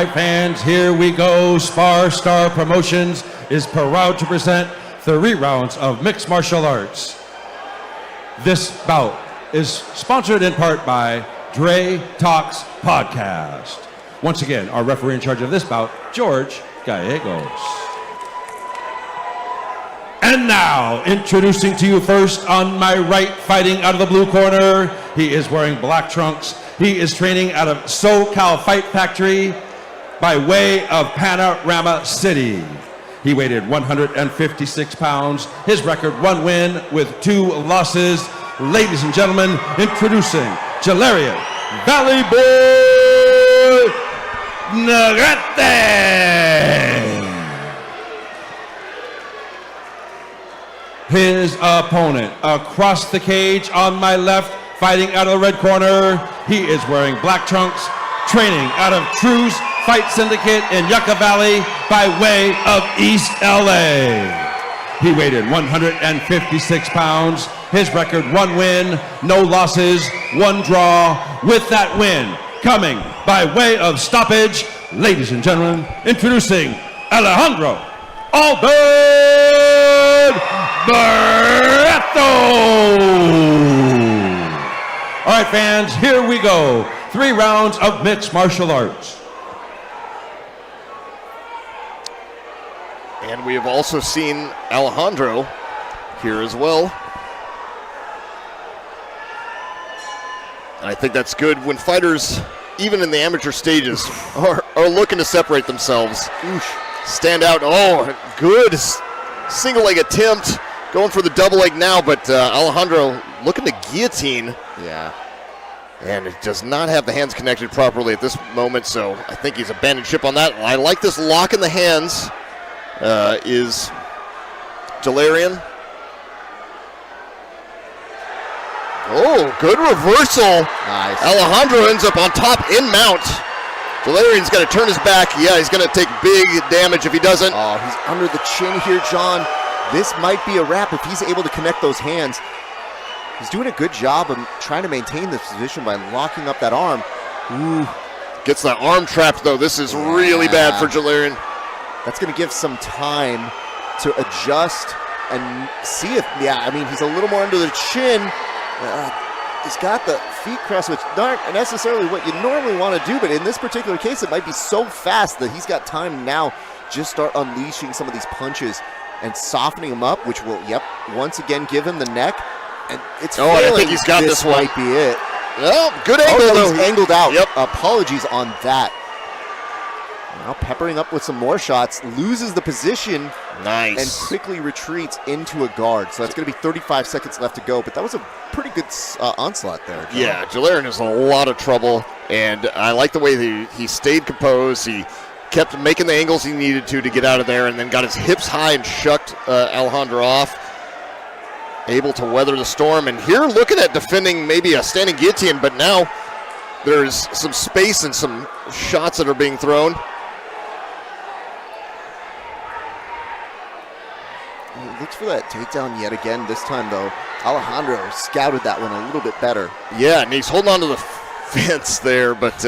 right, fans, here we go. SparStar Promotions is proud to present 3 rounds of mixed martial arts. This bout is sponsored in part by Dre Talks Podcast. Once again, our referee in charge of this bout, George Gallegos. And now, introducing to you first on my right, fighting out of the blue corner, he is wearing black trunks. He is training out of SoCal Fight Factory by way of Panorama City. He weighed 156 pounds. His record, 1 win with 2 losses. Ladies and gentlemen, introducing Jaleiren Negrete. His opponent across the cage on my left, fighting out of the red corner. He is wearing black trunks, training out of True's Fight Syndicate in Yucca Valley by way of East LA. He weighed 156 pounds. His record, 1 win, no losses, 1 draw. With that win, coming by way of stoppage, ladies and gentlemen, introducing Alejandro Barreto. All right, fans, here we go. 3 rounds of mixed martial arts. And we have also seen Alejandro here as well. And I think that's good when fighters, even in the amateur stages, are looking to separate themselves. Stand out. Oh, good single leg attempt. Going for the double leg now, but Alejandro looking to guillotine. Yeah. And it does not have the hands connected properly at this moment, so I think he's abandoned ship on that. I like this lock in the hands. Is Jaleiren. Oh, good reversal. Nice. Alejandro ends up on top in mount. Jaleiren's got to turn his back. Yeah, he's going to take big damage if he doesn't. Oh, he's under the chin here, John. This might be a wrap if he's able to connect those hands. He's doing a good job of trying to maintain this position by locking up that arm. Ooh. Gets that arm trapped, though. This is really bad for Jaleiren. That's going to give some time to adjust and see if, he's a little more under the chin. He's got the feet crossed, which aren't necessarily what you normally want to do, but in this particular case, it might be so fast that he's got time now just start unleashing some of these punches and softening him up, which will, once again give him the neck. And it's I think he's got this one. Might be it. Well, good angle, though. He's angled out. Yep. Apologies on that. Now peppering up with some more shots, loses the position. Nice. And quickly retreats into a guard. So that's going to be 35 seconds left to go, but that was a pretty good onslaught there. John. Yeah, Jaleiren is in a lot of trouble, and I like the way he stayed composed. He kept making the angles he needed to get out of there, and then got his hips high and shucked Alejandro off. Able to weather the storm, and here looking at defending maybe a standing guillotine, but now there's some space and some shots that are being thrown. He looks for that takedown yet again. This time, though, Alejandro scouted that one a little bit better. Yeah, and he's holding on to the fence there, but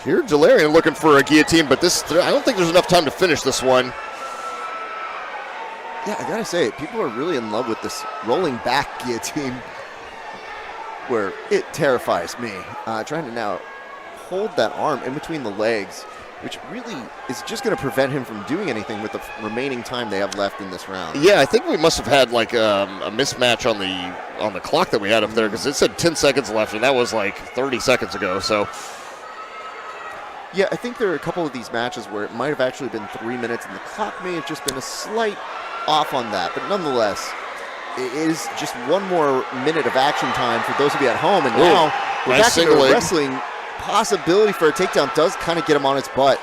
here Jaleiren looking for a guillotine, but I don't think there's enough time to finish this one. Yeah, I gotta say, people are really in love with this rolling back guillotine, where it terrifies me. Trying to now hold that arm in between the legs, which really is just going to prevent him from doing anything with the remaining time they have left in this round. Yeah, I think we must have had like a mismatch on the clock that we had up there, because it said 10 seconds left, and that was like 30 seconds ago. So. Yeah, I think there are a couple of these matches where it might have actually been 3 minutes, and the clock may have just been a slight off on that, but nonetheless, it is just 1 more minute of action time for those of you at home, and now we're back into wrestling. Possibility for a takedown does kind of get him on his butt.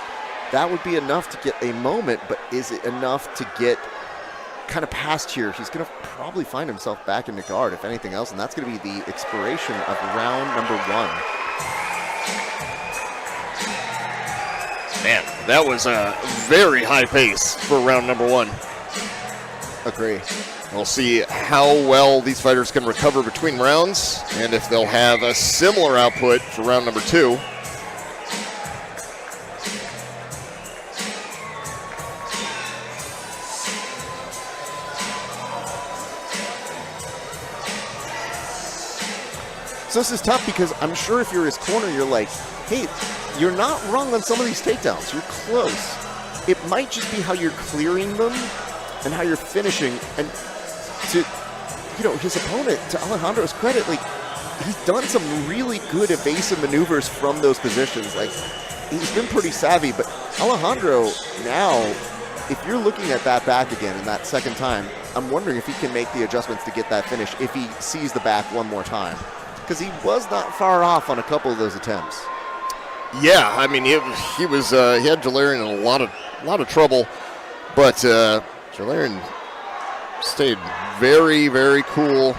That would be enough to get a moment, but is it enough to get kind of past here? He's going to probably find himself back in the guard, if anything else, and that's going to be the expiration of round number 1. Man, that was a very high pace for round number 1. Agree. We'll see how well these fighters can recover between rounds, and if they'll have a similar output for round number 2. So this is tough because I'm sure if you're his corner, you're like, hey, you're not wrong on some of these takedowns. You're close. It might just be how you're clearing them and how you're finishing. And to, his opponent, to Alejandro's credit, like, he's done some really good evasive maneuvers from those positions. Like, he's been pretty savvy, but Alejandro now, if you're looking at that back again in that second time, I'm wondering if he can make the adjustments to get that finish if he sees the back one more time. Because he was not far off on a couple of those attempts. Yeah, I mean, he had Jaleiren in a lot of trouble, but Jaleiren stayed very, very cool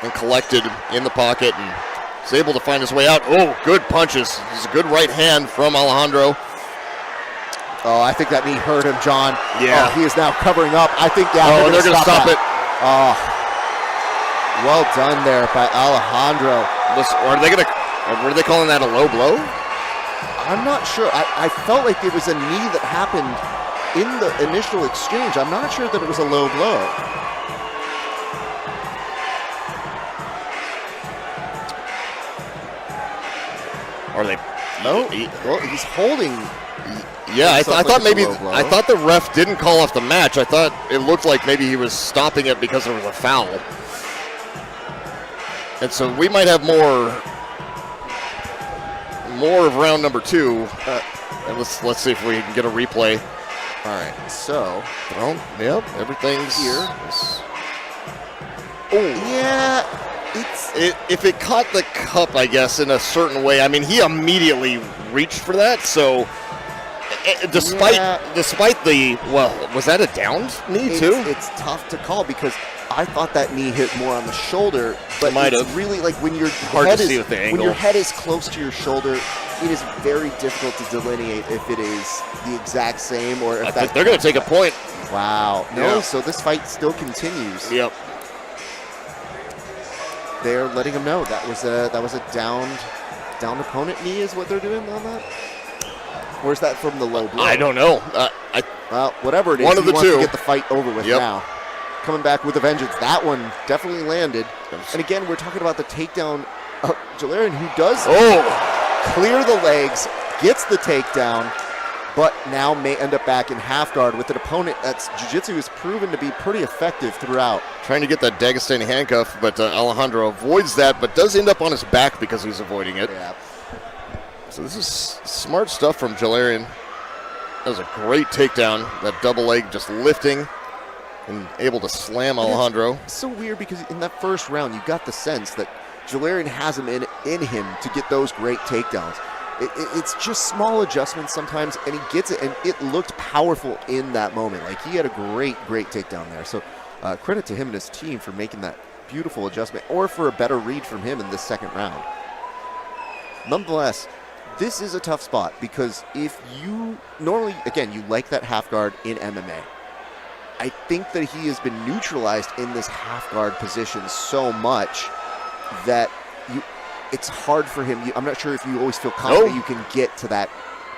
and collected in the pocket and was able to find his way out. Oh, good punches. It's a good right hand from Alejandro. Oh, I think that knee hurt him, John. Yeah. Oh, he is now covering up. I think, yeah, they're going to stop it. Oh, well done there by Alejandro. Listen, were they calling that a low blow? I'm not sure. I felt like there was a knee that happened in the initial exchange. I'm not sure that it was a low blow. Are they? No. Well, he's holding. Yeah, I thought the ref didn't call off the match. I thought it looked like maybe he was stopping it because there was a foul. And so we might have more of round number 2. And let's see if we can get a replay. All right, so. Well, yep, everything's here. Oh. Yeah, if it caught the cup, I guess, in a certain way. I mean, he immediately reached for that, so despite the, was that a downed knee too? It's tough to call because I thought that knee hit more on the shoulder, but it's really like when your head is close to your shoulder, it is very difficult to delineate if it is the exact same or if they're going to take a point. Wow. No, so this fight still continues. Yep. They're letting him know that was a downed opponent knee is what they're doing on that. Or is that from the low blow? I don't know. Well, whatever it is, one of the wants two. To get the fight over with now. Coming back with a vengeance. That one definitely landed. And again, we're talking about the takedown of Jaleiren, who does clear the legs, gets the takedown, but now may end up back in half guard with an opponent that's jiu-jitsu has proven to be pretty effective throughout. Trying to get that Dagestani handcuff, but Alejandro avoids that, but does end up on his back because he's avoiding it. Yeah. So this is smart stuff from Jaleiren. That was a great takedown. That double leg just lifting and able to slam Alejandro. It's so weird because in that first round, you got the sense that Jaleiren has him in him to get those great takedowns. It's just small adjustments sometimes, and he gets it, and it looked powerful in that moment. Like, he had a great takedown there. So credit to him and his team for making that beautiful adjustment, or for a better read from him in this second round. Nonetheless, this is a tough spot because if you normally, again, you like that half guard in MMA. I think that he has been neutralized in this half guard position so much that it's hard for him. I'm not sure if you always feel confident you can get to that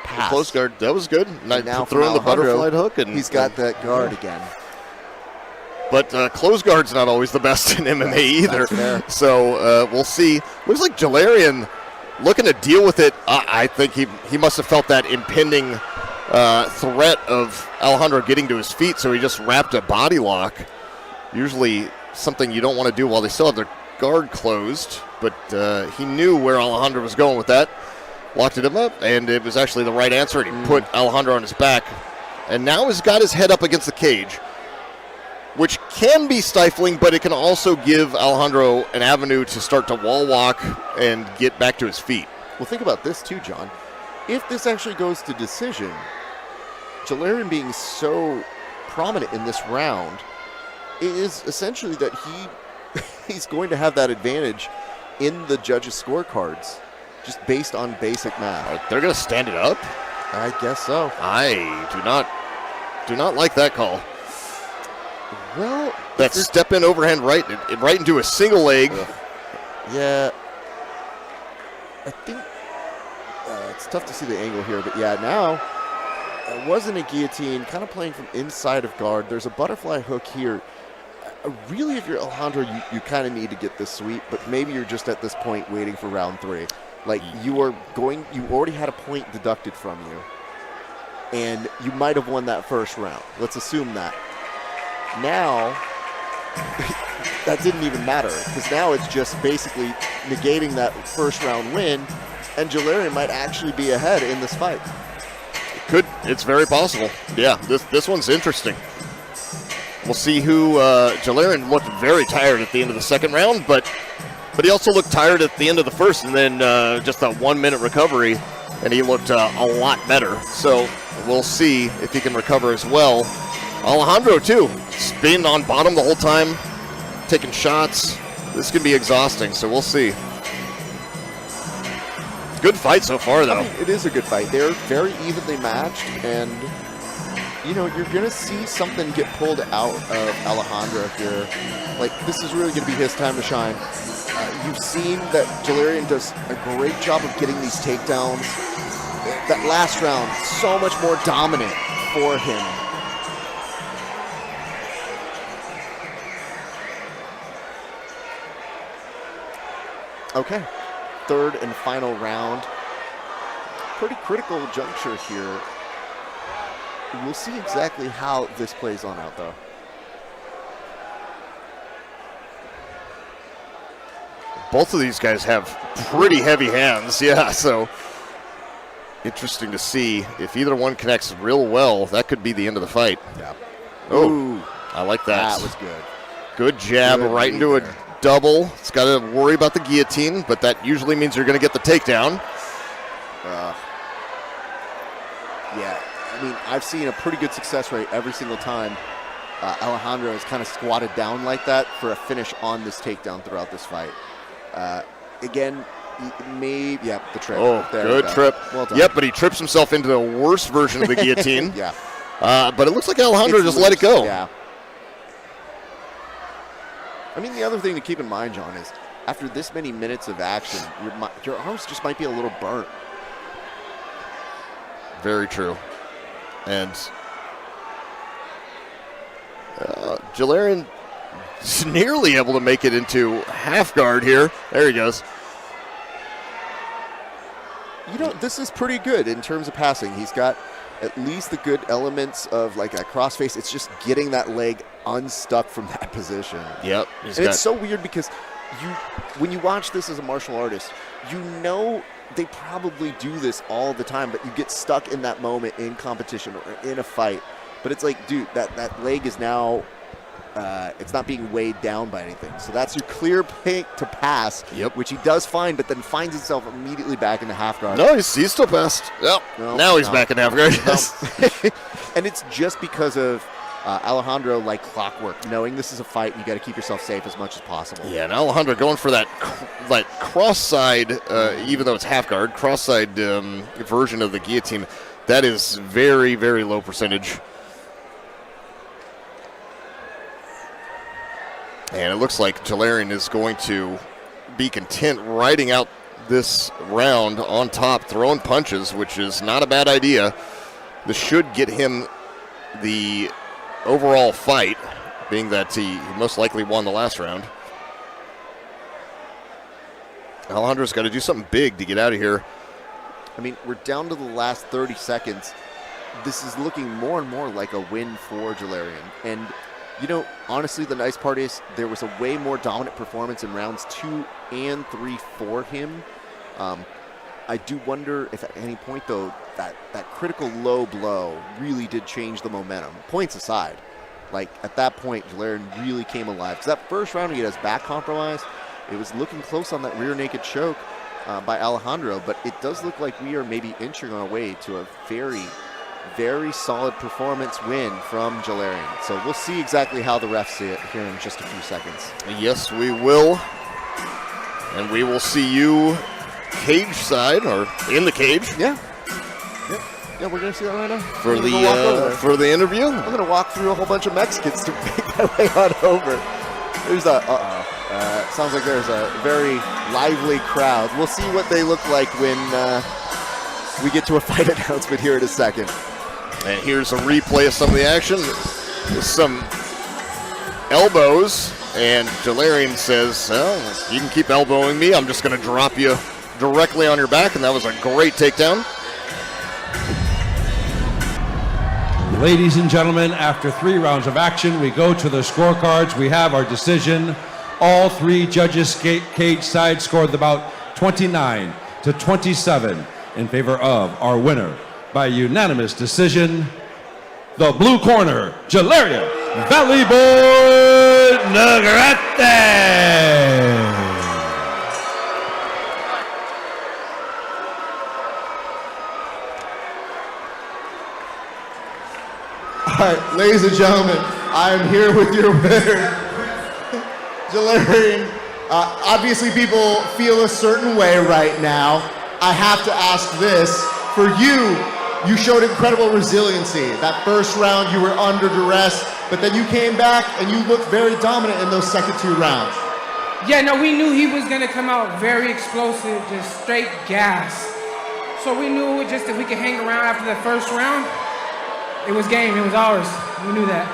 pass. The close guard, that was good. Now throwing the butterfly hook. And he's got that guard again. But close guard's not always the best in MMA either. So we'll see. Looks like Jaleiren looking to deal with it. I think he must have felt that impending threat of Alejandro getting to his feet, so he just wrapped a body lock. Usually something you don't want to do while they still have their guard closed, but he knew where Alejandro was going with that. Locked him up, and it was actually the right answer, and he put Alejandro on his back. And now he's got his head up against the cage, which can be stifling, but it can also give Alejandro an avenue to start to wall walk and get back to his feet. Well, think about this too, John. If this actually goes to decision, Jaleiren being so prominent in this round is essentially that he's going to have that advantage in the judges' scorecards, just based on basic math. They're going to stand it up? I guess so. I do not like that call. Well, that step in overhand right into a single leg. Yeah, I think it's tough to see the angle here, but yeah, now it wasn't a guillotine, kind of playing from inside of guard. There's a butterfly hook here. Really, if you're Alejandro, you kind of need to get this sweep, but maybe you're just at this point waiting for round 3. Like, you already had a point deducted from you, and you might have won that first round. Let's assume that. Now, that didn't even matter, because now it's just basically negating that first round win, and Jaleiren might actually be ahead in this fight. It's very possible. Yeah, this one's interesting. We'll see who. Jaleiren looked very tired at the end of the second round, but he also looked tired at the end of the first, and then just that 1 minute recovery, and he looked a lot better. So we'll see if he can recover as well. Alejandro too, being on bottom the whole time, taking shots. This could be exhausting, so we'll see. Good fight so far, though. I mean, it is a good fight. They're very evenly matched, and you're going to see something get pulled out of Alejandro here. Like, this is really going to be his time to shine. You've seen that Jaleiren does a great job of getting these takedowns. That last round, so much more dominant for him. Okay, third and final round. Pretty critical juncture here. We'll see exactly how this plays on out, though. Both of these guys have pretty heavy hands, yeah, so interesting to see. If either one connects real well, that could be the end of the fight. Yeah. Oh, Ooh, I like that. that was good. Good jab Good right into a double. It's got to worry about the guillotine, but that usually means you're going to get the takedown. Yeah, I mean, I've seen a pretty good success rate every single time Alejandro has kind of squatted down like that for a finish on this takedown throughout this fight. Again, the trip. Oh, there good trip. Well done. Yep, but he trips himself into the worst version of the guillotine. Yeah. But it looks like Alejandro just let it go. Yeah. I mean, the other thing to keep in mind, John, is after this many minutes of action, your arms just might be a little burnt. Very true. And Jaleiren is nearly able to make it into half guard here. There he goes. This is pretty good in terms of passing. He's got at least the good elements of like a crossface. It's just getting that leg unstuck from that position. Yep. It's so weird because when you watch this as a martial artist, they probably do this all the time, but you get stuck in that moment in competition or in a fight. But it's like, dude, that leg is now, it's not being weighed down by anything. So that's your clear pick to pass, which he does find, but then finds himself immediately back into half guard. No, he's still passed. Yep. Now he's back in half guard. And it's just because of Alejandro, like clockwork, knowing this is a fight, you got to keep yourself safe as much as possible. Yeah, and Alejandro going for that cross side, even though it's half guard, cross side version of the guillotine. That is very, very low percentage. And it looks like Jaleiren is going to be content riding out this round on top, throwing punches, which is not a bad idea. This should get him the overall fight, being that he most likely won the last round. Alejandro's got to do something big to get out of here. I mean, we're down to the last 30 seconds. This is looking more and more like a win for Jaleiren. And, honestly, the nice part is there was a way more dominant performance in rounds 2 and 3 for him. I do wonder if at any point, though, that critical low blow really did change the momentum. Points aside, like at that point, Jaleiren really came alive. Because that first round, he had his back compromised. It was looking close on that rear naked choke by Alejandro, but it does look like we are maybe inching our way to a very, very solid performance win from Jaleiren. So we'll see exactly how the refs see it here in just a few seconds. Yes, we will. And we will see you cage side, or in the cage. Yeah. Yeah, we're going to see that right now. For the interview? I'm going to walk through a whole bunch of Mexicans to make my way on over. There's sounds like there's a very lively crowd. We'll see what they look like when we get to a fight announcement here in a second. And here's a replay of some of the action. Some elbows, and Jaleiren says, well, you can keep elbowing me. I'm just going to drop you directly on your back, and that was a great takedown. Ladies and gentlemen, after 3 rounds of action, we go to the scorecards. We have our decision. All 3 judges cage side scored the bout 29-27 in favor of our winner by unanimous decision, the blue corner, Jaleiren Negrete. All right, ladies and gentlemen, I am here with your winner, Jaleiren. Obviously, people feel a certain way right now. I have to ask this. For you, you showed incredible resiliency. That first round, you were under duress, but then you came back and you looked very dominant in those second 2 rounds. Yeah, no, we knew he was going to come out very explosive, just straight gas. So we knew just if we could hang around after the first round, it was game, it was ours. We knew that.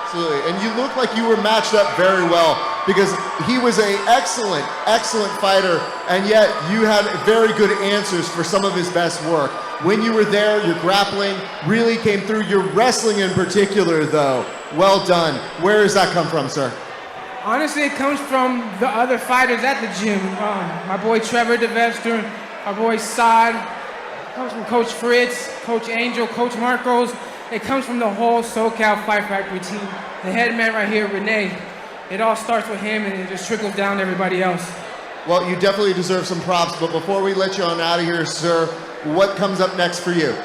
Absolutely, and you looked like you were matched up very well because he was an excellent, excellent fighter, and yet you had very good answers for some of his best work. When you were there, your grappling really came through. Your wrestling in particular, though, well done. Where does that come from, sir? Honestly, it comes from the other fighters at the gym. My boy Trevor DeVester, our boy Saad, it comes from Coach Fritz, Coach Angel, Coach Marcos. It comes from the whole SoCal Fight Factory team. The head man right here, Renee. It all starts with him and it just trickles down to everybody else. Well, you definitely deserve some props, but before we let you on out of here, sir, what comes up next for you?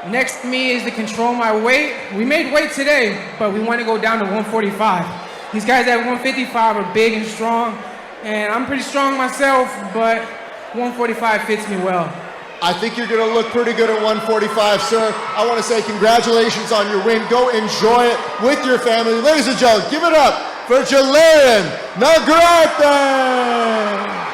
Next for me is to control my weight. We made weight today, but we want to go down to 145. These guys at 155 are big and strong, and I'm pretty strong myself, but 145 fits me well. I think you're going to look pretty good at 145, sir. I want to say congratulations on your win. Go enjoy it with your family. Ladies and gentlemen, give it up for Jaleiren Negrete.